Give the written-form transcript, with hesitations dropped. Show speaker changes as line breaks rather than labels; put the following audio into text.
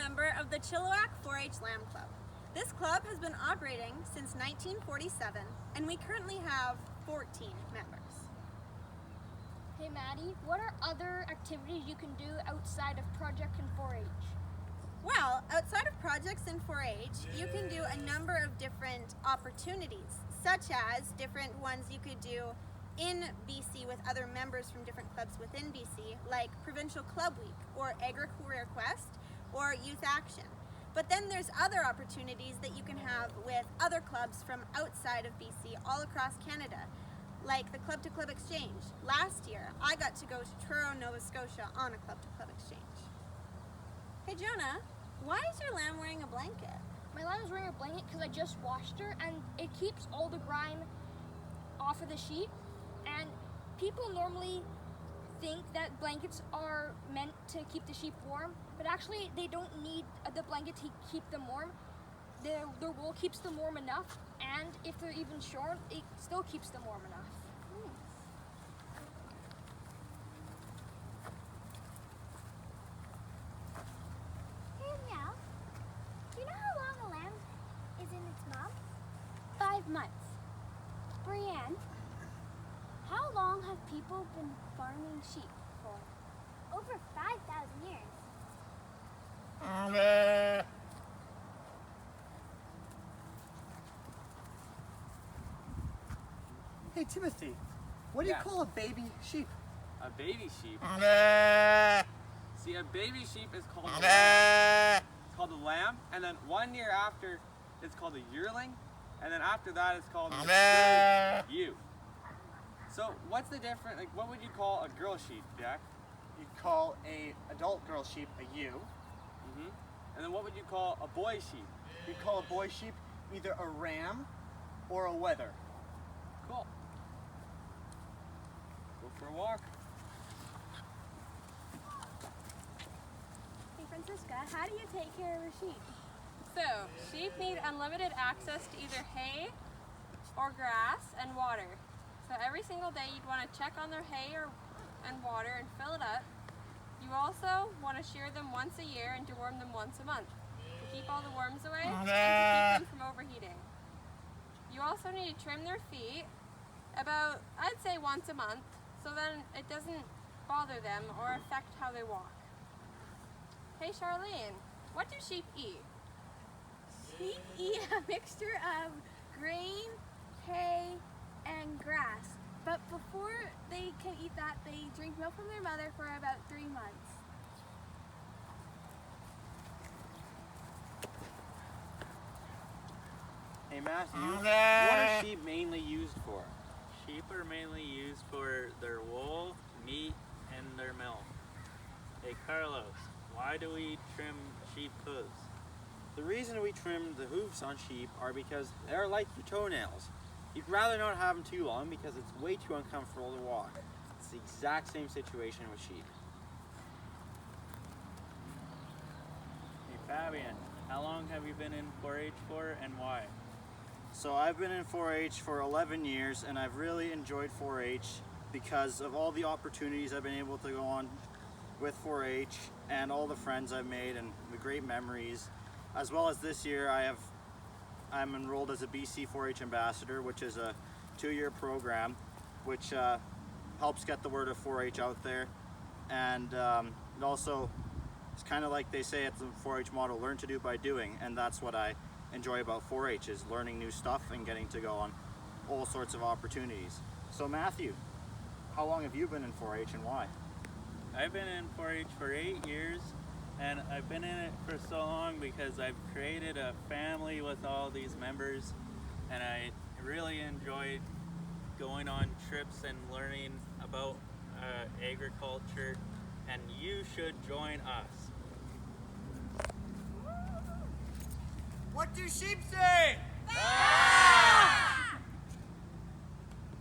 member of the Chilliwack 4-H Lamb Club. This club has been operating since 1947, and we currently have 14 members.
Hey Maddie, what are other activities you can do outside of Project and 4-H?
Well, outside of projects in 4-H, you can do a number of different opportunities, such as different ones you could do in BC with other members from different clubs within BC, like Provincial Club Week, or Agri-Career Quest, or Youth Action. But then there's other opportunities that you can have with other clubs from outside of BC, all across Canada, like the Club to Club Exchange. Last year, I got to go to Truro, Nova Scotia on a Club to Club Exchange. Hey Jonah, why is your lamb wearing a blanket?
My lamb is wearing a blanket because I just washed her, and it keeps all the grime off of the sheep. And people normally think that blankets are meant to keep the sheep warm, but actually they don't need the blanket to keep them warm. Their wool keeps them warm enough, and if they're even shorn, it still keeps them warm enough.
Hey Meow, do you know how long a lamb is in its mom?
5 months. Brienne, how long have people been farming sheep for?
Over 5,000 years.
Hey Timothy, what do you call a baby sheep?
A baby sheep? See, a baby sheep is called a lamb. It's called a lamb, and then 1 year after, it's called a yearling, and then after that, it's called a ewe. So, what's the difference? Like, what would you call a girl sheep, Jack?
You'd call a adult girl sheep a ewe.
And then what would you call a boy sheep?
You'd call a boy sheep either a ram or a wether.
Cool. Go for a walk.
Hey Francisca, how do you take care of a sheep?
So, sheep need unlimited access to either hay or grass and water. So every single day you'd want to check on their hay and water and fill it up. You also want to shear them once a year and deworm them once a month to keep all the worms away and to keep them from overheating. You also need to trim their feet about, I'd say, once a month, so then it doesn't bother them or affect how they walk. Hey Charlene, what do sheep eat?
Sheep eat a mixture of grain, hay, and grass. But before they can eat that, they drink milk from their mother for about 3 months.
Hey Matthew, what are sheep mainly used for?
Sheep are mainly used for their wool, meat, and their milk. Hey Carlos, why do we trim sheep hooves?
The reason we trim the hooves on sheep are because they're like your toenails. You'd rather not have them too long because it's way too uncomfortable to walk. It's the exact same situation with sheep.
Hey Fabian, how long have you been in 4-H for and why?
So I've been in 4-H for 11 years and I've really enjoyed 4-H because of all the opportunities I've been able to go on with 4-H and all the friends I've made and the great memories. As well as this year I'm enrolled as a BC 4-H ambassador, which is a 2-year program which helps get the word of 4-H out there. And it also, it's kind of like they say at the 4-H motto, learn to do by doing, and that's what I enjoy about 4-H, is learning new stuff and getting to go on all sorts of opportunities. So Matthew, how long have you been in 4-H and why?
I've been in 4-H for 8 years, and I've been in it for so long because I've created a family with all these members, and I really enjoyed going on trips and learning about agriculture, and you should join us.
What do sheep say?